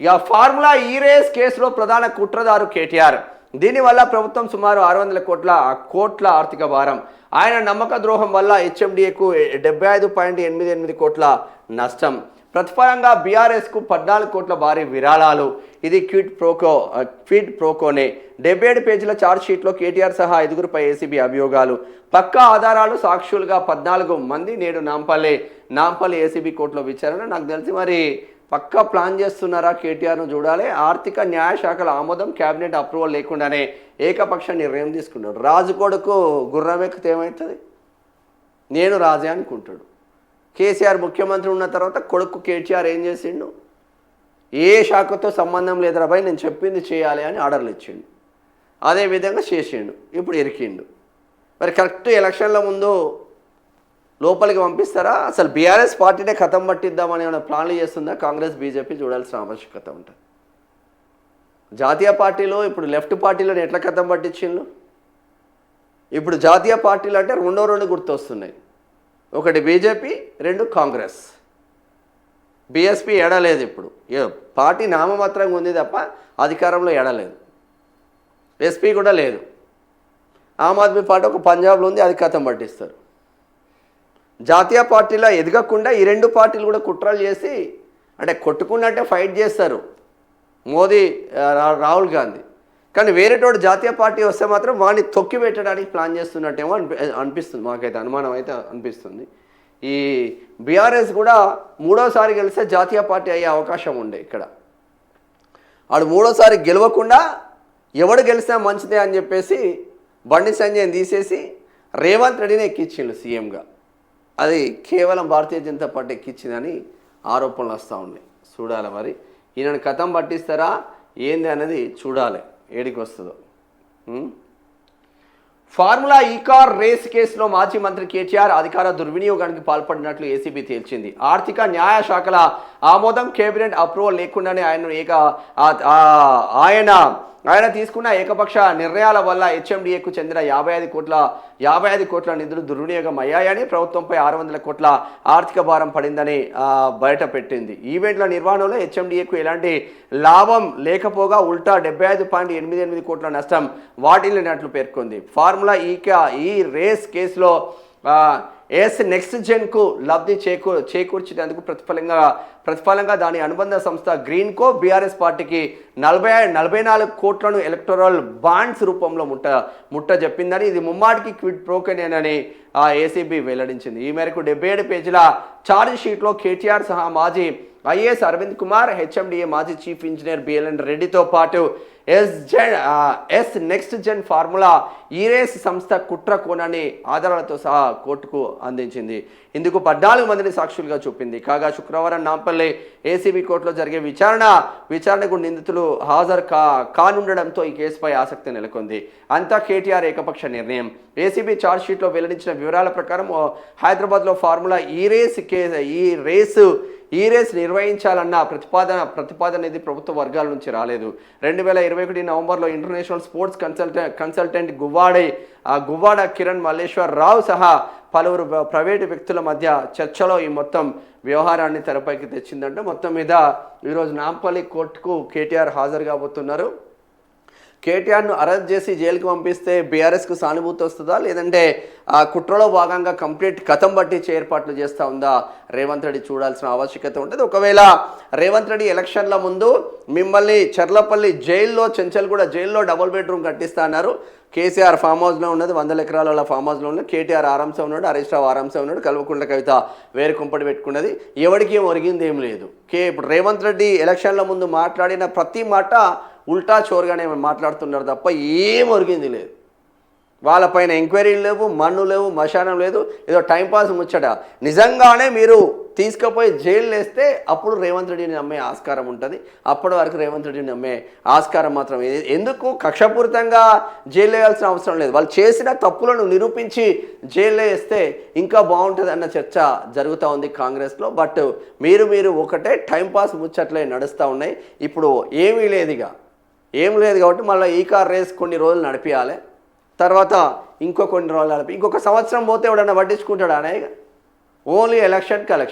ఇక ఫార్ములా ఈ రేస్ కేసులో ప్రధాన కుట్రదారు కేటీఆర్. దీనివల్ల ప్రభుత్వం సుమారు 600 కోట్ల ఆర్థిక భారం. ఆయన నమ్మక ద్రోహం వల్ల హెచ్ఎండిఏకు 75.88 కోట్ల నష్టం. ప్రతిఫలంగా బీఆర్ఎస్కు 14 కోట్ల భారీ విరాళాలు. ఇది క్విడ్ ప్రోకోనే. 77 పేజీల ఛార్జ్షీట్లో కేటీఆర్ సహా 5గురిపై ఏసీబీ అభియోగాలు. పక్కా ఆధారాలు సాక్షులుగా 14 మంది. నేడు నాంపల్లి ఏసీబీ కోర్టులో విచారణ. నాకు తెలిసి మరి పక్కా ప్లాన్ చేస్తున్నారా కేటీఆర్ను చూడాలి. ఆర్థిక న్యాయ శాఖల ఆమోదం, క్యాబినెట్ అప్రూవల్ లేకుండానే ఏకపక్ష నిర్ణయం తీసుకున్నాడు. రాజు కొడుకు గుర్రం ఎక్కితే ఏమవుతుంది? నేను రాజే అనుకుంటాడు. కేసీఆర్ ముఖ్యమంత్రి ఉన్న తర్వాత కొడుకు కేటీఆర్ ఏం చేసిండు? ఏ శాఖతో సంబంధం లేదురా భయ్, నేను చెప్పింది చేయాలి అని ఆర్డర్లు ఇచ్చిండు. అదేవిధంగా చేసిండు. ఇప్పుడు ఇరికిండు. మరి కరెక్ట్ ఎలక్షన్ల ముందు లోపలికి పంపిస్తారా? అసలు బీఆర్ఎస్ పార్టీనే ఖతం పట్టిద్దామని ఏమైనా ప్లాన్లు చేస్తుందా కాంగ్రెస్, బీజేపీ? చూడాల్సిన ఆవశ్యకత ఉంటుంది. జాతీయ పార్టీలో ఇప్పుడు లెఫ్ట్ పార్టీలను ఎట్లా ఖతం పట్టించిండ్రు? ఇప్పుడు జాతీయ పార్టీలు అంటే రెండు గుర్తొస్తున్నాయి. ఒకటి బీజేపీ, 2 కాంగ్రెస్. బీఎస్పీ ఎడలేదు. ఇప్పుడు పార్టీ నామమాత్రంగా ఉంది తప్ప అధికారంలో ఎడలేదు. ఎస్పీ కూడా లేదు. ఆమ్ ఆద్మీ పార్టీ ఒక పంజాబ్లో ఉంది, అది ఖతం పట్టిస్తారు. జాతీయ పార్టీలో ఎదగకుండా ఈ 2 పార్టీలు కూడా కుట్రలు చేసి అంటే కొట్టుకున్నట్టే ఫైట్ చేస్తారు మోదీ, రాహుల్ గాంధీ. కానీ వేరేటోడు జాతీయ పార్టీ వస్తే మాత్రం వాడిని తొక్కి పెట్టడానికి ప్లాన్ చేస్తున్నట్టేమో అనిపిస్తుంది. మాకైతే అనుమానం అయితే అనిపిస్తుంది. ఈ బీఆర్ఎస్ కూడా 3వసారి గెలిస్తే జాతీయ పార్టీ అయ్యే అవకాశం ఉండే. ఇక్కడ వాడు 3వసారి గెలవకుండా ఎవడు గెలిస్తే మంచిదే అని చెప్పేసి బండి సంజయ్ని తీసేసి రేవంత్ రెడ్డిని ఎక్కించిండు సీఎంగా. అది కేవలం భారతీయ జనతా పార్టీ ఎక్కించిందని ఆరోపణలు వస్తూ ఉన్నాయి. చూడాలి మరి ఈయనను కథం పట్టిస్తారా ఏంది అనేది చూడాలి ఏడికి వస్తుందో. ఫార్ములా ఈ కార్ రేస్ కేసులో మాజీ మంత్రి కేటీఆర్ అధికార దుర్వినియోగానికి పాల్పడినట్లు ఏసీబీ తేల్చింది. ఆర్థిక న్యాయ శాఖల ఆమోదం, కేబినెట్ అప్రూవల్ లేకుండానే ఆయన తీసుకున్న ఏకపక్ష నిర్ణయాల వల్ల హెచ్ఎండిఏకు చెందిన 55 కోట్ల నిధులు దుర్వినియోగం అయ్యాయని, ప్రభుత్వంపై 600 కోట్ల ఆర్థిక భారం పడిందని బయటపెట్టింది. ఈవెంట్ల నిర్వహణలో హెచ్ఎండిఏకు ఎలాంటి లాభం లేకపోగా ఉల్టా 75.88 కోట్ల నష్టం వాటిల్లినట్లు పేర్కొంది. ఫార్ములా ఈ రేస్ కేసులో నెక్స్ట్ జెన్కు లబ్ధి చేకూర్చేందుకు ప్రతిఫలంగా దాని అనుబంధ సంస్థ గ్రీన్కో బీఆర్ఎస్ పార్టీకి 44 కోట్లను ఎలక్టోరల్ బాండ్స్ రూపంలో ముట్ట చెప్పిందని, ఇది ముమ్మాటికి క్విడ్ ప్రోకోనేనని ఏసీబీ వెల్లడించింది. ఈ మేరకు 77 పేజీల ఛార్జ్ షీట్లో కేటీఆర్ సహా మాజీ ఐఏఎస్ అరవింద్ కుమార్, హెచ్ఎండిఏ మాజీ చీఫ్ ఇంజనీర్ బిఎల్ఎన్ రెడ్డితో పాటు నెక్స్ట్ జెన్ ఫార్ములా ఈ రేస్ సంస్థ కుట్ర కోణాన్ని ఆధారాలతో సహా కోర్టుకు అందించింది. ఇందుకు 14 మందిని సాక్షులుగా చూపింది. కాగా శుక్రవారం నాంపల్లి ఏసీబీ కోర్టులో జరిగే విచారణకు నిందితులు హాజరు కానుండడంతో ఈ కేసుపై ఆసక్తి నెలకొంది. అంతా కేటీఆర్ ఏకపక్ష నిర్ణయం. ఏసీబీ ఛార్జ్షీట్లో వెల్లడించిన వివరాల ప్రకారం హైదరాబాద్లో ఫార్ములా ఈ రేస్ నిర్వహించాలన్న ప్రతిపాదన ఇది ప్రభుత్వ వర్గాల నుంచి రాలేదు. 2021 నవంబర్లో international sports consultant Guvvada Kiran Malleswar Rao సహా పలువురు ప్రైవేటు వ్యక్తుల మధ్య చర్చలో ఈ మొత్తం వ్యవహారాన్ని తెరపైకి తెచ్చిందంటే మొత్తం మీద ఈరోజు నాంపల్లి కోర్టుకు కేటీఆర్ హాజరు కాబోతున్నారు. కేటీఆర్ను అరెస్ట్ చేసి జైలుకి పంపిస్తే బీఆర్ఎస్కు సానుభూతి వస్తుందా, లేదంటే ఆ కుట్రలో భాగంగా కంప్లీట్ కథం పట్టించే ఏర్పాట్లు చేస్తూ ఉందా రేవంత్ రెడ్డి చూడాల్సిన ఆవశ్యకత ఉంటుంది. ఒకవేళ రేవంత్ రెడ్డి ఎలక్షన్ల ముందు మిమ్మల్ని చెర్లపల్లి చెంచల్గూడ జైల్లో డబుల్ బెడ్రూమ్ కట్టిస్తా అన్నారు. కేసీఆర్ ఫామ్ హౌస్లో ఉన్నది, 100 ఎకరాల ఫామ్ హౌస్లో ఉన్నది. కేటీఆర్ ఆరాంసే ఉన్నాడు, హరీష్ రావు ఆరాంసే ఉన్నాడు, కల్వకుంట్ల కవిత వేరు కుంపటి పెట్టుకున్నది. ఎవరికి ఏం ఒరిగింది ఏం లేదు. ఇప్పుడు రేవంత్ రెడ్డి ఎలక్షన్ల ముందు మాట్లాడిన ప్రతి మాట ఉల్టా చోరుగానే మాట్లాడుతున్నారు తప్ప ఏం ఒరిగింది లేదు. వాళ్ళపైన ఎంక్వైరీలు లేవు, మన్ను లేవు, మశానం లేదు. ఏదో టైంపాస్ ముచ్చట. నిజంగానే మీరు తీసుకుపోయి జైలు వేస్తే అప్పుడు రేవంత్ రెడ్డిని నమ్మే ఆస్కారం ఉంటుంది. అప్పటి వరకు రేవంత్ రెడ్డిని నమ్మే ఆస్కారం మాత్రం ఎందుకు కక్షపూరితంగా జైలు వేయాల్సిన అవసరం లేదు. వాళ్ళు చేసిన తప్పులను నిరూపించి జైలు వేస్తే ఇంకా బాగుంటుంది అన్న చర్చ జరుగుతూ ఉంది కాంగ్రెస్లో. బట్ మీరు ఒకటే టైంపాస్ ముచ్చట్లే నడుస్తూ ఉన్నాయి. ఇప్పుడు ఏమీ లేదు కాబట్టి మళ్ళీ ఈ కార్ రేస్ కొన్ని రోజులు నడిపించాలి. తర్వాత ఇంకో కొన్ని రోజులు నడిపి ఇంకొక సంవత్సరం పోతే ఎవడన్నా పట్టించుకుంటాడు అనే ఓన్లీ ఎలక్షన్ కలెక్షన్.